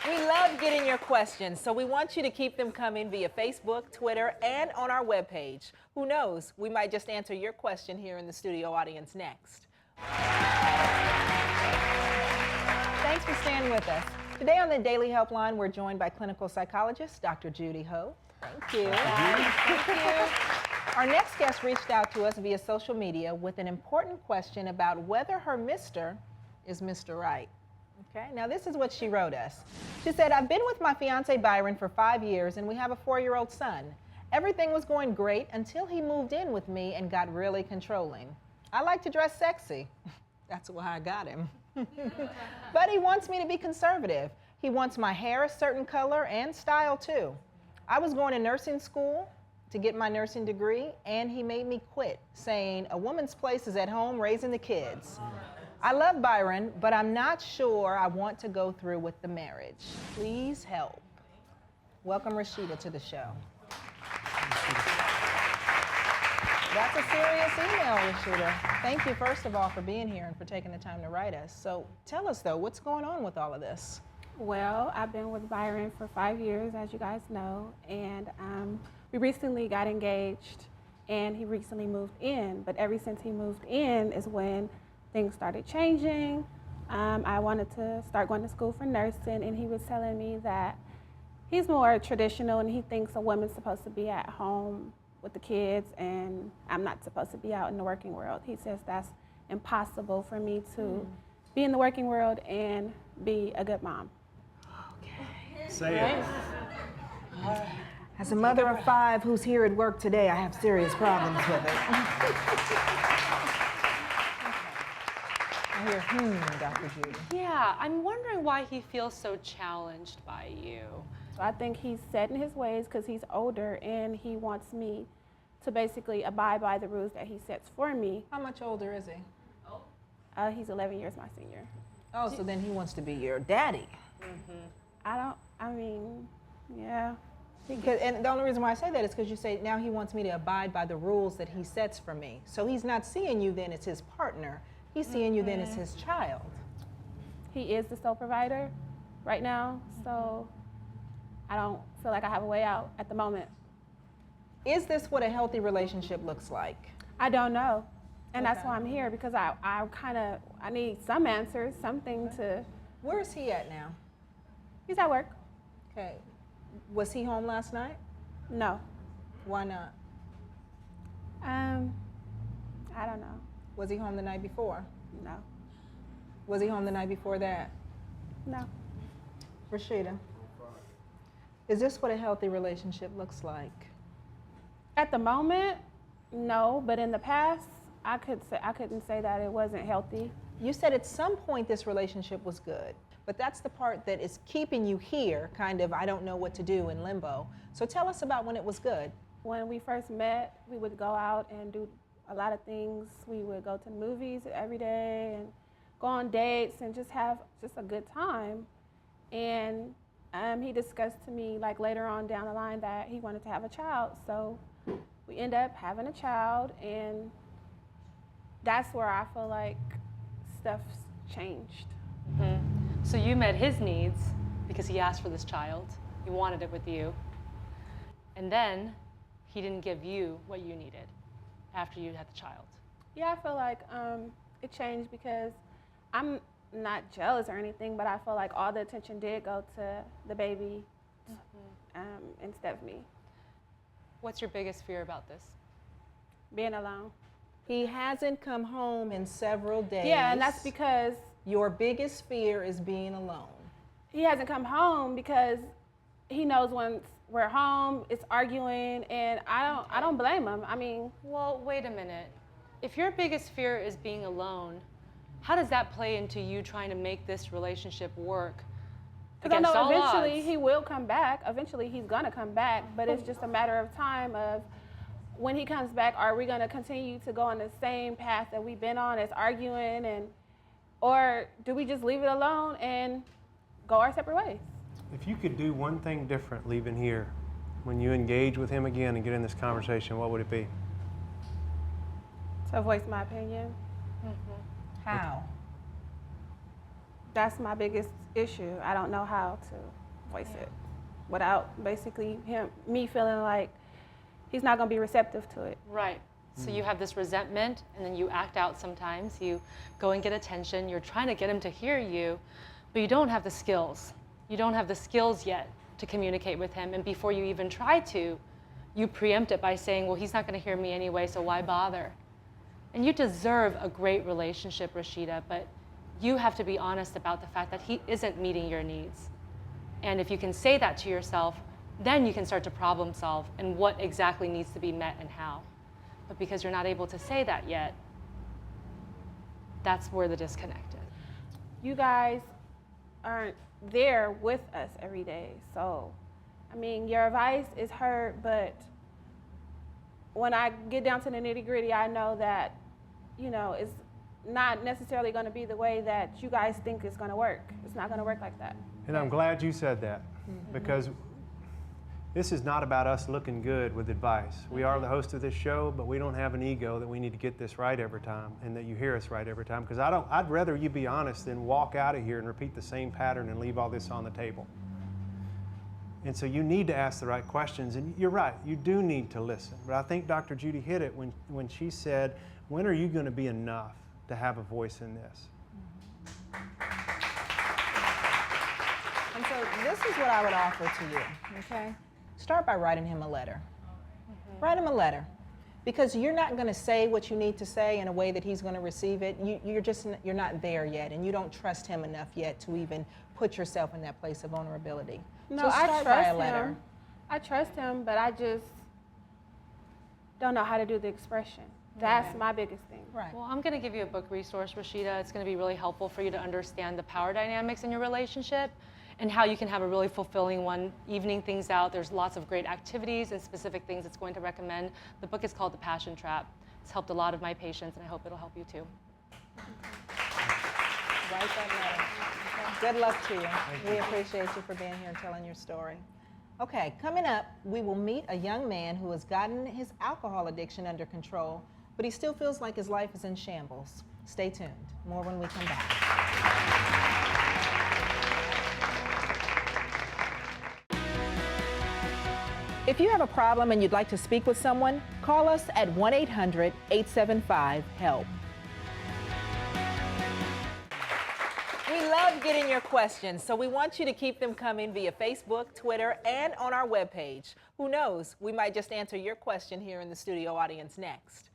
We love getting your questions, so we want you to keep them coming via Facebook, Twitter, and on our webpage. Who knows, we might just answer your question here in the studio audience next. Thanks for staying with us. Today on the Daily Helpline, we're joined by clinical psychologist Dr. Judy Ho. Thank you. Thank you. Our next guest reached out to us via social media with an important question about whether her Mr. is Mr. Right. Okay, now this is what she wrote us. She said, I've been with my fiance Byron for 5 years and we have a 4-year-old son. Everything was going great until he moved in with me and got really controlling. I like to dress sexy. That's why I got him. But he wants me to be conservative. He wants my hair a certain color and style too. I was going to nursing school to get my nursing degree and he made me quit, saying a woman's place is at home raising the kids. I love Byron, but I'm not sure I want to go through with the marriage. Please help. Welcome Rasheeda to the show. That's a serious email, Rasheeda. Thank you, first of all, for being here and for taking the time to write us. So tell us, though, what's going on with all of this? Well, I've been with Byron for 5 years, as you guys know, and we recently got engaged, and he recently moved in. But ever since he moved in is when things started changing. I wanted to start going to school for nursing, and he was telling me that he's more traditional and he thinks a woman's supposed to be at home with the kids and I'm not supposed to be out in the working world. He says that's impossible for me to be in the working world and be a good mom. Okay. Say it. As a mother of 5 who's here at work today, I have serious problems with it. I hear, Dr. Judy. Yeah, I'm wondering why he feels so challenged by you. So I think he's set in his ways because he's older and he wants me to basically abide by the rules that he sets for me. How much older is he? He's 11 years my senior. Oh, so then he wants to be your daddy. Yeah. And the only reason why I say that is because you say now he wants me to abide by the rules that he sets for me. So he's not seeing you then as his partner. He's seeing you then as his child. He is the sole provider right now, so I don't feel like I have a way out at the moment. Is this what a healthy relationship looks like? I don't know, and that's why I'm here, because I need some answers, something to. Where is he at now? He's at work. Okay. Was he home last night? No. Why not? I don't know. Was he home the night before? No. Was he home the night before that? No. Rasheeda, is this what a healthy relationship looks like? At the moment, no, but in the past, I couldn't say that it wasn't healthy. You said at some point this relationship was good, but that's the part that is keeping you here, kind of, I don't know what to do, in limbo. So tell us about when it was good. When we first met, we would go out and do a lot of things. We would go to movies every day and go on dates and just have a good time. And he discussed to me like later on down the line that he wanted to have a child. So we end up having a child, and that's where I feel like stuff's changed. So you met his needs because he asked for this child. He wanted it with you. And then he didn't give you what you needed after you had the child. Yeah, I feel like it changed because I'm not jealous or anything, but I feel like all the attention did go to the baby instead of me. What's your biggest fear about this? Being alone. He hasn't come home in several days. Yeah, and that's because your biggest fear is being alone. He hasn't come home because he knows once we're home, it's arguing, and I don't blame him. I mean, well, wait a minute. If your biggest fear is being alone, how does that play into you trying to make this relationship work? Because I know eventually he will come back. Eventually he's gonna come back, but it's just a matter of time of when he comes back, are we gonna continue to go on the same path that we've been on as arguing, or do we just leave it alone and go our separate ways? If you could do one thing different leaving here, when you engage with him again and get in this conversation, what would it be? To voice my opinion. How? That's my biggest issue. I don't know how to voice it without basically me feeling like he's not going to be receptive to it. Right. So you have this resentment, and then you act out sometimes. You go and get attention. You're trying to get him to hear you, but you don't have the skills. You don't have the skills yet to communicate with him. And before you even try to, you preempt it by saying, well, he's not going to hear me anyway, so why bother? And you deserve a great relationship, Rasheeda, but you have to be honest about the fact that he isn't meeting your needs. And if you can say that to yourself, then you can start to problem solve and what exactly needs to be met and how. But because you're not able to say that yet, that's where the disconnect is. You guys aren't there with us every day. So, I mean, your advice is heard, but when I get down to the nitty-gritty, I know that, you know, it's not necessarily going to be the way that you guys think it's going to work. It's not going to work like that. And I'm glad you said that, because this is not about us looking good with advice. We are the host of this show, but we don't have an ego that we need to get this right every time and that you hear us right every time, because I'd rather you be honest than walk out of here and repeat the same pattern and leave all this on the table. And so you need to ask the right questions, and you're right, you do need to listen. But I think Dr. Judy hit it when she said, when are you going to be enough to have a voice in this? And so this is what I would offer to you, okay? Start by writing him a letter. Write him a letter, because you're not going to say what you need to say in a way that he's going to receive it. You're not there yet, and you don't trust him enough yet to even put yourself in that place of vulnerability. No, so I start by a trust letter. him. I trust him, but I just don't know how to do the expression. That's my biggest thing. Right. Well, I'm going to give you a book resource, Rasheeda. It's going to be really helpful for you to understand the power dynamics in your relationship and how you can have a really fulfilling one, evening things out. There's lots of great activities and specific things it's going to recommend. The book is called The Passion Trap. It's helped a lot of my patients, and I hope it'll help you too. Write that letter. Good luck to you. We appreciate you for being here and telling your story. Okay, coming up, we will meet a young man who has gotten his alcohol addiction under control, but he still feels like his life is in shambles. Stay tuned. More when we come back. If you have a problem and you'd like to speak with someone, call us at 1-800-875-HELP. We love getting your questions, so we want you to keep them coming via Facebook, Twitter, and on our webpage. Who knows, we might just answer your question here in the studio audience next.